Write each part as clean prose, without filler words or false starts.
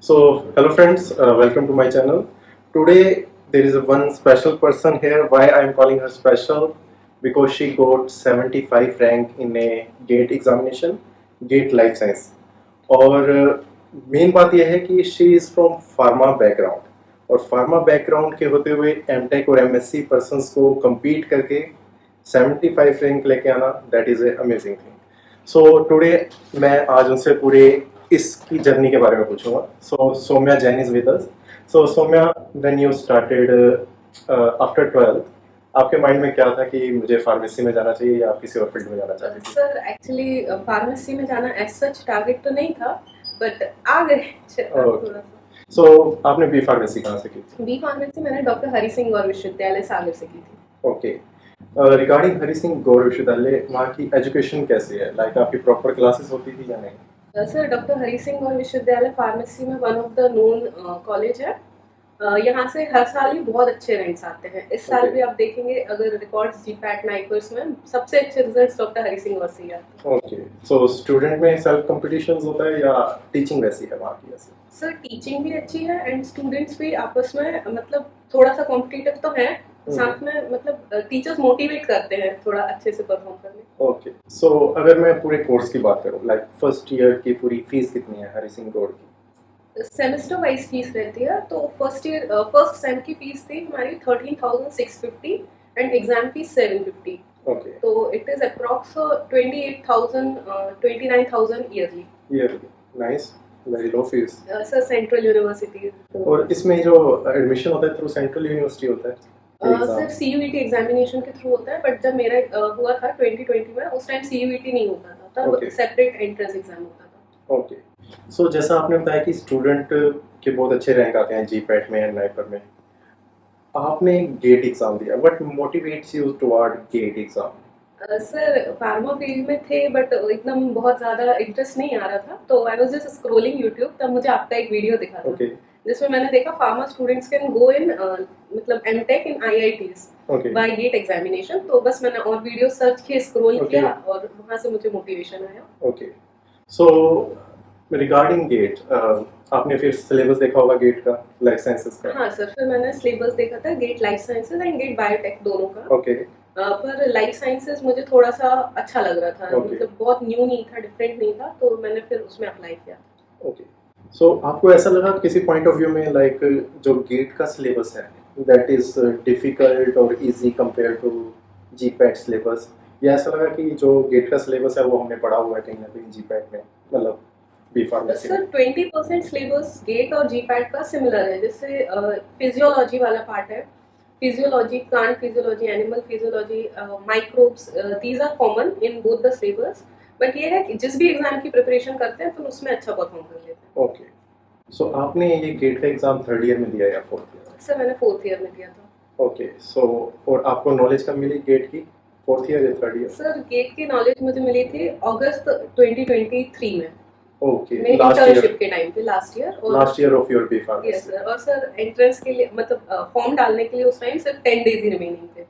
So, hello friends, welcome to my channel. Today there is one special person here. Why I am calling her special? Because she got 75 rank in a GATE examination, GATE Life Science. और main बात यह है कि she is from pharma background और pharma background के होते हुए MTech और एमएससी पर्सन्स को compete करके 75 रैंक लेके आना, that is a amazing thing. So today मैं आज उनसे पूरे इसकी जर्नी के बारे में पूछूंगा. So Saumya Jain is with us. So Saumya, when you started after 12th, आपके माइंड में क्या था कि मुझे फार्मेसी में जाना चाहिए या किसी और फील्ड में जाना चाहिए? सर एक्चुअली फार्मेसी में जाना एज सच टारगेट तो नहीं था, बट आ गए थोड़ा सा. सो आपने बी फार्मेसी कहाँ से की थी? बी फार्मेसी मैंने डॉक्टर हरि सिंह गौर विश्वविद्यालय सागर से की थी. ओके. रिगार्डिंग हरि सिंह गौर विश्वविद्यालय, वहाँ की एजुकेशन कैसी है? लाइक आपकी प्रॉपर क्लासेस होती थी या नहीं? सर डॉक्टर हरि सिंह गौर विश्वविद्यालय फार्मेसी में one of the known college है. यहाँ से हर साल ही बहुत अच्छे रैंक्स आते हैं. इस साल Okay. भी आप देखेंगे अगर रिकॉर्ड्स जीपैट नाइपर्स में सबसे अच्छे रिजल्ट्स डॉक्टर हरि सिंह गौर से ही आते हैं. ओके. सो स्टूडेंट में सेल्फ कंपटीशन होता है या टीचिंग वैसी है वहाँ की? वैसे सर टीचिंग भी अच्छी है एंड स्टूडेंट्स भी आपस में मतलब थोड़ा सा कॉम्पिटिटिव तो है, साथ में मतलब टीचर्स मोटिवेट करते हैं थोड़ा अच्छे से परफॉर्म करने. ओके. सो अगर मैं पूरे कोर्स की बात करूँ, लाइक फर्स्ट ईयर की पूरी फीस कितनी है हरि सिंह गौड़ की? सेमेस्टर वाइज फीस रहती है. तो फर्स्ट सेम की फीस थी हमारी 13,650 एंड एग्जाम फीस 750. ओके. तो it is approx 28,000 29,000 yearly. Yearly. Nice. Very low fees. Sir central university. और इसमें जो एडमिशन होता है थ्रू सेंट्रल यूनिवर्सिटी होता है? सर CUET एग्जामिनेशन के थ्रू होता है, बट जब मेरा हुआ था 2020 में, उस टाइम CUET नहीं होता था, तब Okay. सेपरेट एंट्रेंस एग्जाम होता था. ओके. सो जैसा आपने बताया कि स्टूडेंट के बहुत अच्छे रैंक आते हैं जीपैट में एंड नाइपर में, आपने गेट एग्जाम दिया. What motivates you toward GATE exam? Sir pharma field में थे बट एकदम बहुत ज़्यादा इंटरेस्ट नहीं आ रहा था, तो I was just scrolling YouTube, तब मुझे आपका एक वीडियो दिखा था. ओके. जिसमें मैंने देखा pharma students can go in मतलब MTech in IITs okay. By GATE examination. तो बस मैंने और वीडियो सर्च किए, स्क्रॉल Okay. किया और वहाँ से मुझे मोटिवेशन आया. ओके. सो रिगार्डिंग गेट, आपने फिर सिलेबस देखा होगा गेट का, लाइफ साइंसेस का? हाँ सर, फिर मैंने सिलेबस देखा था GATE life sciences and GATE biotech दोनों का. ओके. पर लाइफ साइंसेज मुझे थोड़ा सा अच्छा लग रहा था. Okay. मतलब बहुत न्यू नहीं था, डिफरेंट नहीं था, तो मैंने फिर उसमें अप्लाई किया. ओके. सो आपको ऐसा लगा किसी पॉइंट ऑफ व्यू में, लाइक जो गेट का सिलेबस है दैट इज डिफिकल्ट और easy compare to GPAT syllabus, या ऐसा लगा कि जो गेट का सिलेबस है वो हमने पढ़ा हुआ है कहीं ना कहीं जीपैट में, मतलब बी फार्मेसी सर में? 20% सिलेबस गेट और जीपैट का सिमिलर है. जैसे फिजियोलॉजी वाला पार्ट है, physiology, plant physiology, animal physiology, microbes, these are common in both the syllabus. But ये है कि जिस भी एग्जाम की प्रिपरेशन करते हैं तो उसमें अच्छा परफॉर्म कर लेते हैं. ओके. सो आपने ये गेट का एग्जाम थर्ड ईयर में दिया या फोर्थ ईयर? सर मैंने 4th ईयर में दिया था. ओके. सो और आपको नॉलेज कब मिली गेट की, फोर्थ ईयर या थर्ड ईयर? सर गेट की नॉलेज मुझे मिली थी अगस्त 2023 में. ओके. मेरी लास्ट इंटर्नशिप ईयर, के टाइम पे, लास्ट ईयर. और last year of your B S pharmacy. Sir. और सर एंट्रेंस के लिए मतलब फॉर्म डालने के लिए उस टाइम सिर्फ 10 डेज ही रिमेनिंग थे.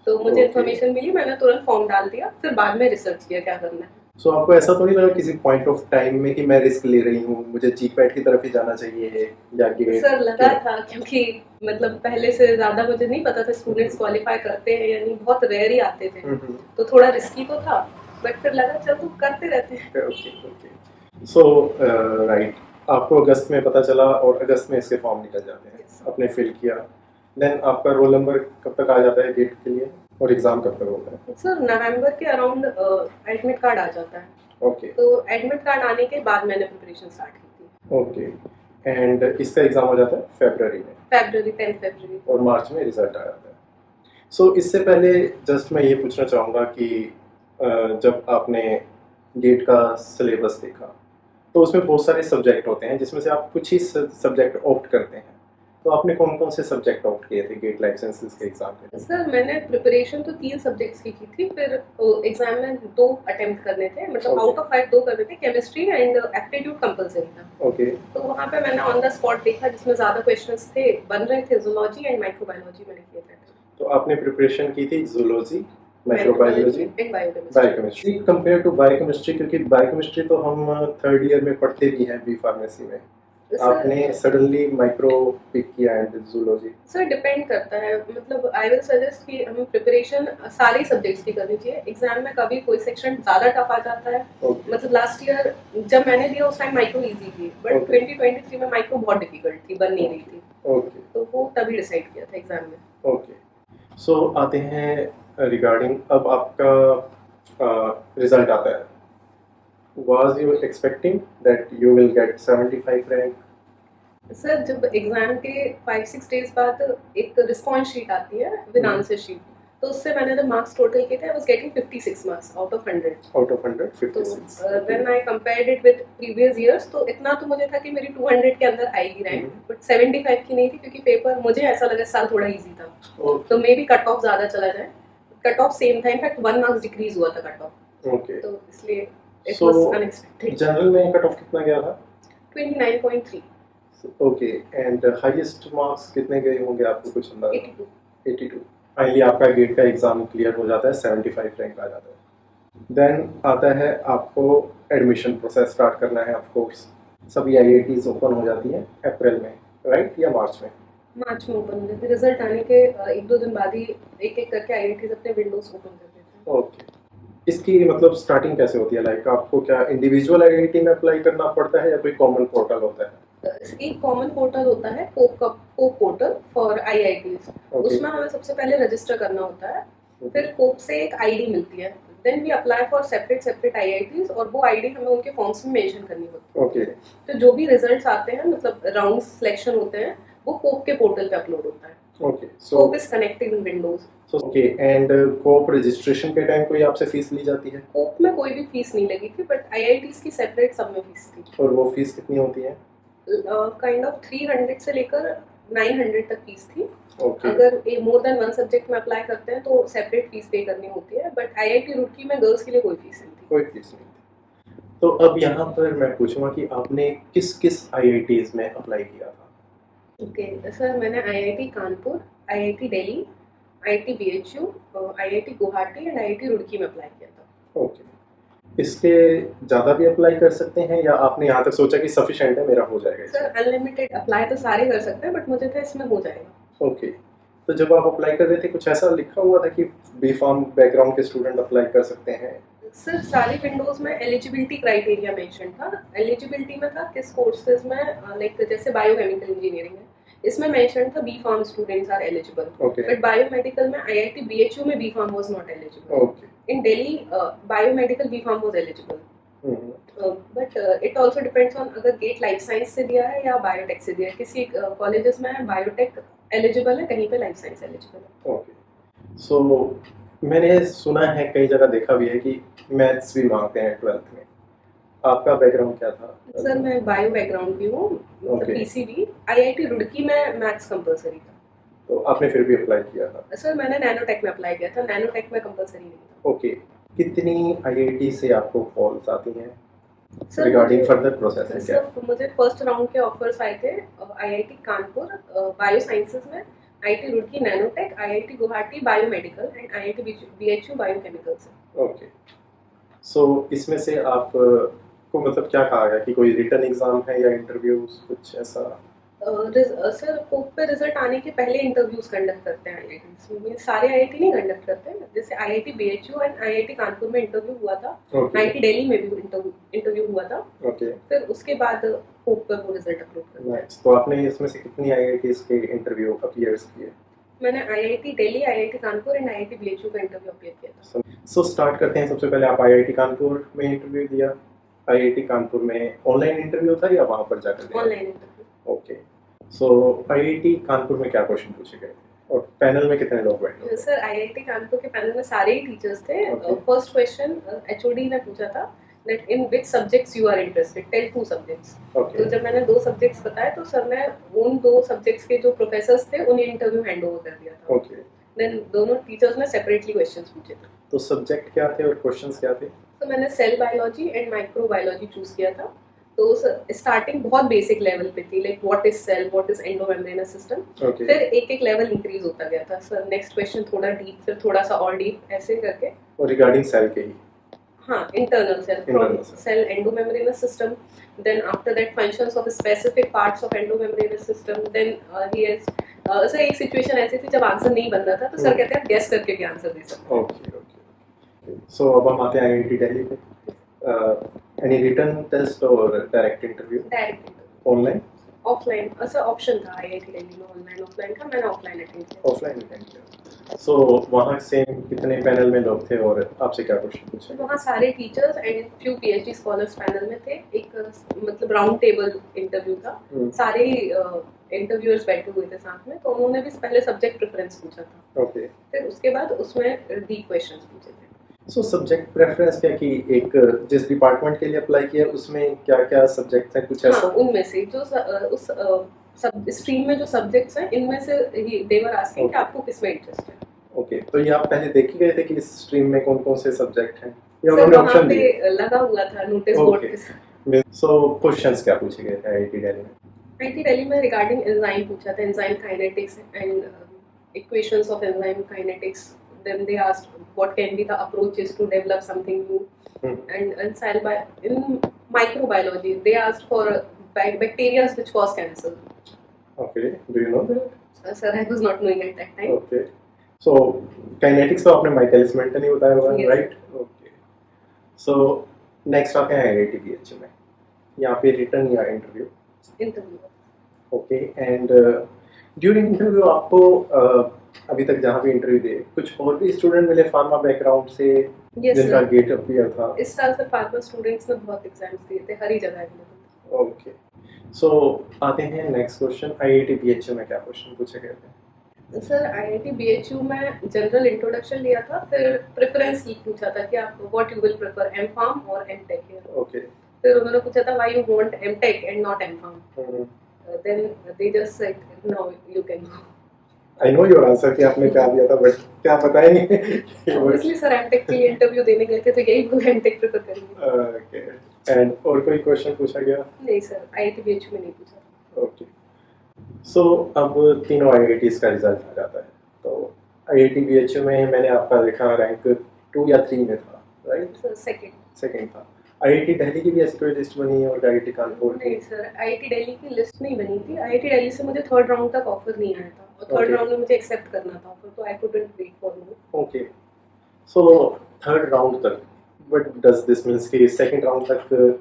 तो मुझे Okay. इन्फॉर्मेशन मिली, मैंने तुरंत फॉर्म डाल दिया, फिर बाद में रिसर्च किया क्या करना है. सो आपको ऐसा तो नहीं लगा किसी पॉइंट ऑफ टाइम में कि मैं रिस्क ले रही हूँ, मुझे जीपैट की तरफ ही जाना चाहिए या गेट? सर लगा था, क्योंकि मतलब पहले से ज़्यादा मुझे नहीं पता था स्टूडेंट्स क्वालिफाई करते हैं या नहीं, बहुत रेयर ही आते थे, तो थोड़ा रिस्की तो था, बट फिर लगा चल तो करते रहते हैं. ओके. ओके. सो राइट, आपको अगस्त में पता चला और अगस्त में इसके फॉर्म निकल जाते हैं. Yes. आपने फिल किया, देन आपका रोल नंबर कब तक आ जाता है गेट के लिए और एग्जाम कब तक होता है? सर नवंबर के अराउंड एडमिट कार्ड आ जाता है. ओके. तो एडमिट कार्ड आने के बाद मैंने प्रिपरेशन स्टार्ट की थी. ओके. एंड इसका एग्जाम हो जाता है फरवरी में February 10th February. और मार्च में रिजल्ट आ जाता है. सो इससे पहले जस्ट मैं ये पूछना चाहूँगा कि जब आपने गेट का सिलेबस देखा तो उसमें बहुत सारे सब्जेक्ट होते हैं जिसमें से आप कुछ ही सब्जेक्ट ऑप्ट करते हैं, तो आपने कौन कौन से सब्जेक्ट ऑप्ट किए थे गेट लाइफ साइंसेस के एग्जाम के लिए? सर मैंने प्रिपरेशन तो 3 सब्जेक्ट्स की थी, फिर एग्जाम में 2 अटेम्प्ट करने थे, मतलब Okay. आउट ऑफ 5 2 करने थे. केमिस्ट्री एंड एप्टीट्यूड कंपलसरी था. ओके. तो वहाँ पे मैंने ऑन द स्पॉट देखा जिसमें ज़्यादा क्वेश्चंस थे बन रहे थे. जूलॉजी एंड माइक्रोबायोलॉजी मैंने किए थे. तो आपने प्रिपरेशन की थी zoology, microbiology, and biochemistry. Biochemistry compare to biochemistry, क्योंकि बायोकेमिस्ट्री तो हम थर्ड ईयर में पढ़ते भी हैं बी फार्मेसी में. आपने सडनली माइक्रो पिक किया एंड जूलॉजी? सर डिपेंड करता है, मतलब आई विल सजेस्ट कि हमें प्रिपरेशन सारे सब्जेक्ट्स की करनी चाहिए। एग्जाम में कभी कोई सेक्शन ज़्यादा टफ आ जाता है, ओके मतलब लास्ट ईयर जब मैंने दिया उस टाइम माइक्रो इजी थी, बट Okay. 2023 में माइक्रो बहुत डिफिकल्ट थी, बन नहीं रही थी, ओके तो वो तभी डिसाइड किया था एग्जाम में। ओके सो आते हैं रिगार्डिंग अब आपका रिजल्ट आता है, was you expecting that you will get 75 rank? Sir जब एग्जाम के 5-6 डेज बाद एक रिस्पॉन्स शीट आती है विद आंसर शीट, तो उससे मैंने जब मार्क्स टोटल किए थे I was getting 56 marks out of 100। Out of 100 तो 56 when I compared it with previous years, तो इतना तो मुझे था कि मेरी 200 के अंदर आएगी रैंक, बट 75 की नहीं थी, क्योंकि पेपर मुझे ऐसा लगा इस साल थोड़ा इजी था, ओके तो मे बी कट ऑफ ज़्यादा चला जाए। कट ऑफ सेम था, इनफैक्ट 1 मार्क्स डिक्रीज हुआ था कट ऑफ, ओके तो इसलिए it So, was unexpected. General में कट ऑफ कितना गया था? 29.3। ओके एंड हाईएस्ट मार्क्स कितने गए होंगे आपको कुछ अंदाजा? 82। 82। फाइनली आपका गेट का एग्जाम क्लियर हो जाता है, 75 रैंक आ जाता है। देन आता है आपको एडमिशन प्रोसेस स्टार्ट करना है। ऑफ कोर्स सभी आईआईटीज ओपन हो जाती हैं अप्रैल में, राइट, या मार्च में? मार्च में ओपन हो जाती है, रिजल्ट आने के 1-2 दिन बाद ही एक एक करके आईआईटीज अपने विंडोज ओपन कर देते हैं। ओके इसकी मतलब स्टार्टिंग कैसे होती है? लाइक आपको क्या इंडिविजुअल आईआईटी में अप्लाई करना पड़ता है या कोई कॉमन पोर्टल होता है? एक कॉमन पोर्टल होता है, कोप पोर्टल फॉर आईआईटीज। ओके उसमें हमें सबसे पहले रजिस्टर करना होता है, फिर कोप से एक आईडी मिलती है, then we apply for separate IITs, और वो आईडी हमें उनके फॉर्म्स में मेंशन करनी होती है। ओके तो जो भी रिजल्ट्स आते हैं, मतलब राउंड सिलेक्शन होते हैं, वो कोप के पोर्टल पे अपलोड होता है। Okay so COAP is connected in windows. Okay and COAP registration के टाइम कोई आपसे फीस ली जाती है? कोप में कोई भी फीस नहीं लगी थी, बट आईआईटीज की सेपरेट सब में फीस थी। और वो फीस कितनी होती है? काइंड ऑफ 300 से लेकर 900 तक फीस थी। ओके अगर ये मोर देन 1 सब्जेक्ट में अप्लाई करते हैं तो सेपरेट फीस पे करनी होती है, बट आईआईटी रुड़की में गर्ल्स के लिए कोई फीस नहीं थी। कोई फीस नहीं थी। तो अब यहाँ पर मैं पूछूंगा कि आपने किस किस आईआईटीज में अप्लाई किया था? ओके सर, मैंने IIT Kanpur, IIT Delhi, IIT BHU, IIT Guwahati and IIT Roorkee में अप्लाई किया था। ओके इसके ज़्यादा भी अप्लाई कर सकते हैं या आपने यहाँ तक सोचा कि सफिशिएंट है, मेरा हो जाएगा सर इसमें? अनलिमिटेड अप्लाई तो सारे कर सकते हैं, बट मुझे था इसमें हो जाएगा। ओके तो जब आप अप्लाई कर रहे थे कुछ ऐसा लिखा हुआ था कि बी फार्म बैकग्राउंड के स्टूडेंट अप्लाई कर सकते हैं? सर सारी विंडोज में एलिजिबिलिटी क्राइटेरिया मेंशन था। एलिजिबिलिटी में था किस कोर्सेज में, लाइक जैसे बायोकेमिकल इंजीनियरिंग है, इसमें मेंशन था B pharm students are eligible, okay but biomedical में आईआईटी बीएचयू में B pharm was not eligible. Okay in Delhi biomedical B pharm was eligible, but it also depends on अगर GATE life science से दिया है या biotech से दिया है। किसी कॉलेजेस में बायोटेक एलिजिबल है, कहीं पे लाइफ साइंस एलिजिबल है। ओके सो मैंने सुना है, कई जगह देखा भी है कि मैथ्स भी मांगते हैं 12th में। आपका बैकग्राउंड क्या था? सर मैं बायो बैकग्राउंड की हूँ, मतलब Okay. पीसीबी। आईआईटी रुड़की में मैथ्स कंपलसरी था। तो आपने फिर भी अप्लाई किया था? सर मैंने नैनोटेक में अप्लाई किया था, नैनोटेक में कंपलसरी नहीं था। ओके कितनी आईआईटी से आपको कॉल्स आती हैं सर रिगार्डिंग मुझे- फर्दर प्रोसेसिंग? क्या सर मुझे फर्स्ट राउंड के ऑफर्स आए थे आईआईटी कानपुर बायो साइंसेज में, IIT Roorkee nanotech, IIT Guwahati biomedical and IIT BHU biochemical से। ओके सो इसमें से आप को मतलब क्या कहा गया कि कोई रिटन एग्जाम है या इंटरव्यूज कुछ ऐसा? सर कोप पे रिजल्ट आने के पहले इंटरव्यूज कंडक्ट करते हैं आईआईटी, सारे आईआईटी नहीं कंडक्ट करते हैं। जैसे IIT BHU and IIT Kanpur में इंटरव्यू हुआ था, ओके आईआईटी दिल्ली में भी इंटरव्यू हुआ था, ओके फिर उसके बाद कोप पर वो रिजल्ट अपलोड करते हैं। नाइस। तो आपने इसमें से कितनी आईआईटीज के इंटरव्यू अपीयर्स किए? मैंने IIT Delhi, IIT Kanpur and IIT BHU का इंटरव्यू अपीयर किया था। सो स्टार्ट करते हैं। सबसे पहले आप आईआईटी कानपुर में इंटरव्यू दिया। आईआईटी कानपुर में ऑनलाइन इंटरव्यू था या वहाँ पर जाकर दिया? Online interview. Okay so IIT Kanpur में क्या क्वेश्चन पूछे गए थे और पैनल में कितने लोग बैठे थे? सर आईआईटी कानपुर के पैनल में सारे ही टीचर्स थे। Okay. फर्स्ट क्वेश्चन एचओडी ने पूछा था that in which subjects you are interested, tell 2 subjects। Okay तो जब मैंने 2 सब्जेक्ट्स बताए तो सर ने उन 2 सब्जेक्ट्स के जो प्रोफेसर्स थे उन्हें इंटरव्यू हैंड ओवर कर दिया था। ओके देन दोनों टीचर्स ने सेपरेटली क्वेश्चंस पूछे थे। तो सब्जेक्ट क्या थे और क्वेश्चंस क्या थे? तो मैंने cell biology and micro biology choose किया था। तो स्टार्टिंग बहुत बेसिक लेवल पे थी, like what is cell, what is endomembranous system. Okay फिर एक एक लेवल इंक्रीज होता गया था। सर नेक्स्ट क्वेश्चन थोड़ा डीप, फिर थोड़ा सा और डीप, ऐसे करके। और रिगार्डिंग सेल के ही? हाँ, internal cell Internal from cell. cell endomembranous system. Then after that functions of specific parts of endomembranous system. Then he has sir एक सिचुएशन ऐसी थी जब आंसर नहीं बन रहा था तो सर कहते हैं आप गेस करके भी आंसर दे सकते ओके ओके सो अब हम आते हैं आईआईटी दिल्ली पे एनी रिटन टेस्ट और डायरेक्ट इंटरव्यू हैं direct online offline sir option था आईआईटी दिल्ली में ऑनलाइन ऑफलाइन का मैंने ऑफलाइन अटेंड किया ऑफलाइन अटेंड किया सो वहाँ सेम कितने पैनल में लोग थे और आपसे क्या क्वेश्चन पूछे वहाँ सारे teachers and few PhD scholars panel में थे एक मतलब राउंड टेबल इंटरव्यू था सारे इंटरव्यूअर्स बैठे हुए थे साथ में तो उन्होंने भी पहले सब्जेक्ट प्रेफरेंस पूछा था ओके फिर उसके बाद उसमें डीप क्वेश्चंस पूछे थे सो सब्जेक्ट प्रेफरेंस क्या कि एक जिस डिपार्टमेंट के लिए अप्लाई किया उसमें क्या क्या सब्जेक्ट है कुछ हाँ ऐसा उनमें से जो उस सब स्ट्रीम में जो सब्जेक्ट्स हैं इनमें से देवर आस्किंग कि आपको किसमें इंटरेस्ट है ओके तो ये आप पहले देख ही गए थे कि इस स्ट्रीम में कौन कौन से सब्जेक्ट हैं या सर उन्होंने वहाँ ऑप्शन दिए पे लगा हुआ था नोटिस बोर्ड Okay. पे सो क्वेश्चंस क्या पूछे गए थे आईआईटी दिल्ली में आईआईटी दिल्ली में रिगार्डिंग एंजाइम पूछा था enzyme kinetics and equations of enzyme kinetics then they asked what can be the approaches to develop something new and in microbiology they asked for bacteria which cause cancer okay do you know that sir I was not knowing at that time okay so kinetics तो आपने Michaelis Menten ही बताया होगा Yes. Right okay so next आते हैं IIT BHU में यहाँ पे return या interview interview okay and during interview आपको अभी तक जहाँ भी इंटरव्यू दिए कुछ और भी स्टूडेंट मिले फार्मा बैकग्राउंड से yes जिनका sir गेट अपीयर था इस साल से फार्मा स्टूडेंट्स ने बहुत एग्जाम्स दिए थे हर ही जगह available ओके सो आते हैं नेक्स्ट क्वेश्चन आईआईटी बीएचयू में क्या क्वेश्चन पूछे गए थे सर आईआईटी बीएचयू में जनरल इंट्रोडक्शन लिया था फिर प्रेफरेंस पूछा था कि आप what you will prefer M pharm और एम टेक ओके फिर उन्होंने पूछा था why you want M tech and not M pharm then they just said no you can go I know your answer कि आपने क्या दिया था बट क्या बताएंगे ऑब्वियसली सर एम टेक के लिए इंटरव्यू देने गए थे तो यही बोला एम टेक प्रेफर करेंगे ओके एंड और कोई क्वेश्चन पूछा गया नहीं सर आईआईटी बीएचयू में नहीं पूछा ओके सो अब तीनों आईआईटीज का रिजल्ट आ जाता है तो आईआईटी बीएचयू में मैंने आपका देखा रैंक 2 या 3 में था राइट सर सेकंड था आईआईटी दिल्ली की भी ऐसी कोई लिस्ट बनी है और आईआईटी कानपुर की नहीं सर आईआईटी दिल्ली की लिस्ट नहीं बनी थी आईआईटी दिल्ली से मुझे थर्ड राउंड तक ऑफर नहीं आया था और थर्ड Okay. राउंड में मुझे एक्सेप्ट करना था ऑफर तो I couldn't wait for more okay so third round तक बट डज दिस मींस कि सेकंड राउंड तक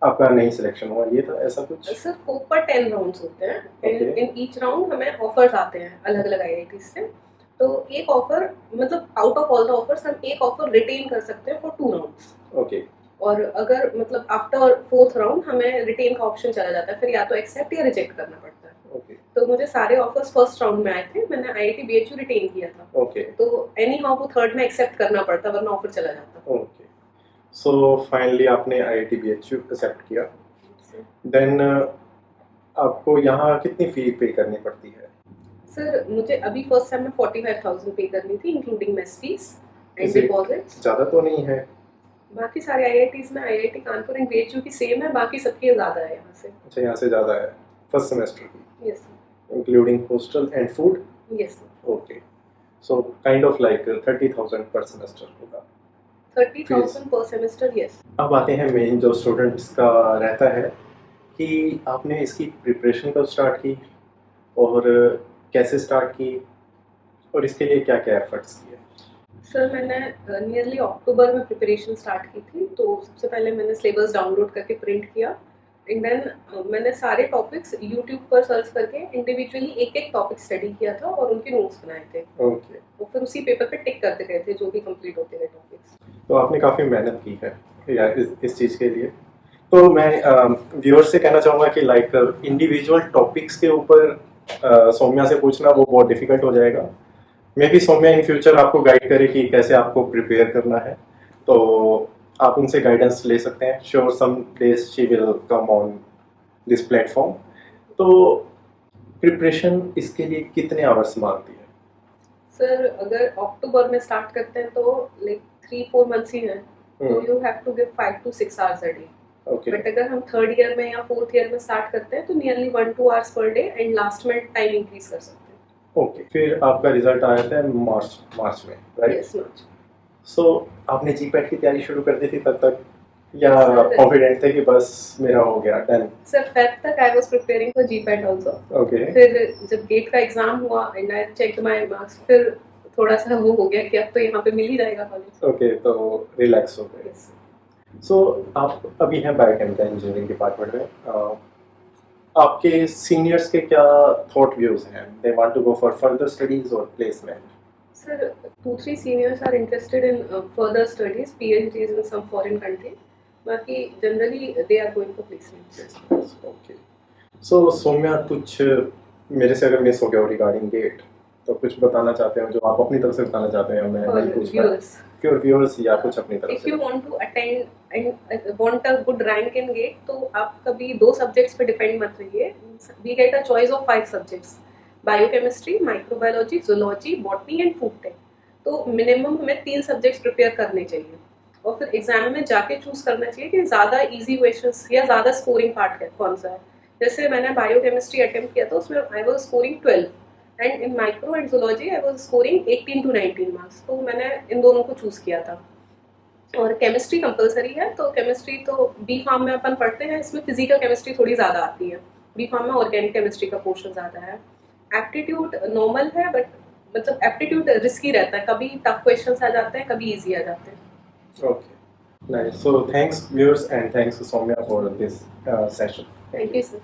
आपका नहीं सिलेक्शन हुआ ये था ऐसा कुछ सर कोप पर 10 राउंड्स होते हैं Okay. इन ईच राउंड हमें ऑफर्स आते हैं अलग अलग आईआईटी से तो एक ऑफर मतलब out of all the offers हम एक ऑफर रिटेन कर सकते हैं फॉर 2 राउंड्स ओके और अगर मतलब आफ्टर फोर्थ राउंड हमें रिटेन का ऑप्शन चला जाता है फिर या तो एक्सेप्ट या रिजेक्ट करना पड़ता है ओके तो मुझे सारे ऑफर्स फर्स्ट राउंड में आए थे मैंने आईआईटी बीएचयू रिटेन किया था ओके तो एनी हाउ वो थर्ड में एक्सेप्ट करना पड़ता वरना ऑफर चला जाता ओके सो फाइनली आपने आईआईटी बीएचयू एक्सेप्ट किया देन आपको यहाँ कितनी फी पे करनी पड़ती है सर मुझे अभी फर्स्ट सेम में 45,000 पे करनी थी इंक्लूडिंग मेस फीस एंड इसे- डिपॉजिट्स ज़्यादा तो नहीं है बाकी सारे आईआईटीज में आईआईटी कानपुर एंड बीएचयू की सेम है बाकी सबकी ज़्यादा है यहाँ से अच्छा यहाँ से ज़्यादा है फर्स्ट सेमेस्टर की yes including hostel and food yes okay so kind of like 30,000 पर सेमेस्टर होगा 30,000 पर सेमेस्टर यस अब आते हैं मेन जो स्टूडेंट्स का रहता है कि आपने इसकी प्रिपरेशन कब स्टार्ट की और कैसे स्टार्ट की और इसके लिए क्या क्या एफर्ट्स किए सर मैंने नियरली अक्टूबर में प्रिपरेशन स्टार्ट की थी तो सबसे पहले मैंने सिलेबस डाउनलोड करके प्रिंट किया एंड देन मैंने सारे टॉपिक्स यूट्यूब पर सर्च करके इंडिविजुअली एक एक टॉपिक स्टडी किया था और उनके नोट्स बनाए थे ओके और फिर उसी पेपर पे टिक करते गए थे जो भी कंप्लीट होते गए टॉपिक्स तो आपने काफ़ी मेहनत की है या इस चीज़ के लिए तो मैं व्यूअर्स से कहना चाहूँगा कि लाइक इंडिविजुअल टॉपिक्स के ऊपर सौम्या से पूछना वो बहुत डिफिकल्ट हो जाएगा maybe Saumya in future आपको गाइड करे कि कैसे आपको प्रिपेयर करना है तो आप उनसे गाइडेंस ले सकते हैं sure some days she will come on this platform तो प्रिपरेशन इसके लिए कितने आवर्स मांगती है सर अगर अक्टूबर में स्टार्ट करते हैं तो लाइक 3-4 मंथ्स ही हैं तो you have to give 5 to 6 hours a day okay but अगर हम थर्ड ईयर में या फोर्थ ईयर में स्टार्ट करते हैं तो nearly 1-2 hours per day and last में टाइम इंक्रीज कर सकते हैं ओके फिर आपका रिजल्ट आया था मार्च में राइट यस मार्च सो आपने जीपैट की तैयारी शुरू कर दी थी तब तक, या Sir- कॉन्फिडेंट थे कि बस मेरा हो गया डन? सर फेब तक I was preparing for GPAT also. Okay फिर जब गेट का एग्जाम हुआ and I checked my marks, फिर थोड़ा सा वो हो गया कि अब तो यहाँ पे मिल ही जाएगा कॉलेज। ओके, तो रिलैक्स हो गए। यस। सो आप अभी हैं बायोकेमिकल इंजीनियरिंग डिपार्टमेंट में। आपके सीनियर्स के क्या थॉट व्यूज हैं? They want to go for further studies और placement? Sir, 2-3 seniors are interested in further studies, PhDs in some foreign country. बाकी generally they are going for placements. Okay. So Saumya, कुछ मेरे से अगर miss हो गया हो रिगार्डिंग गेट, तो कुछ बताना चाहते हो जो आप अपनी तरफ से बताना चाहते हैं? मैं For नहीं पूछ पाया। viewers, प्योर व्यूअर्स या कुछ अपनी तरफ if से? you want to attend and want a good rank in GATE, तो आप कभी 2 subjects पे depend मत रहिए. We get a choice of 5 subjects: biochemistry, microbiology, zoology, botany and food tech. तो मिनिमम हमें 3 सब्जेक्ट्स प्रिपेयर करने चाहिए और फिर एग्जाम में जाके चूज करना चाहिए कि ज़्यादा इजी क्वेश्चंस या ज़्यादा स्कोरिंग पार्ट है कौन सा है। जैसे मैंने बायोकेमिस्ट्री अटेम्प्ट किया था, उसमें I was scoring 12 and in micro and zoology I was scoring 18 to 19 marks. तो मैंने इन दोनों को चूज किया था। और केमिस्ट्री कंपलसरी है, तो केमिस्ट्री तो बी फार्म में अपन पढ़ते हैं, इसमें फिजिकल केमिस्ट्री थोड़ी ज़्यादा आती है। बी फार्म में ऑर्गेनिक केमिस्ट्री का पोर्शन ज़्यादा है। एप्टीट्यूड नॉर्मल है, बट मतलब एप्टीट्यूड रिस्की रहता है, कभी टफ क्वेश्चंस आ जाते हैं, कभी इजी आ जाते हैं। Okay, nice. So thanks viewers and thanks to Saumya for this session. Thank you sir.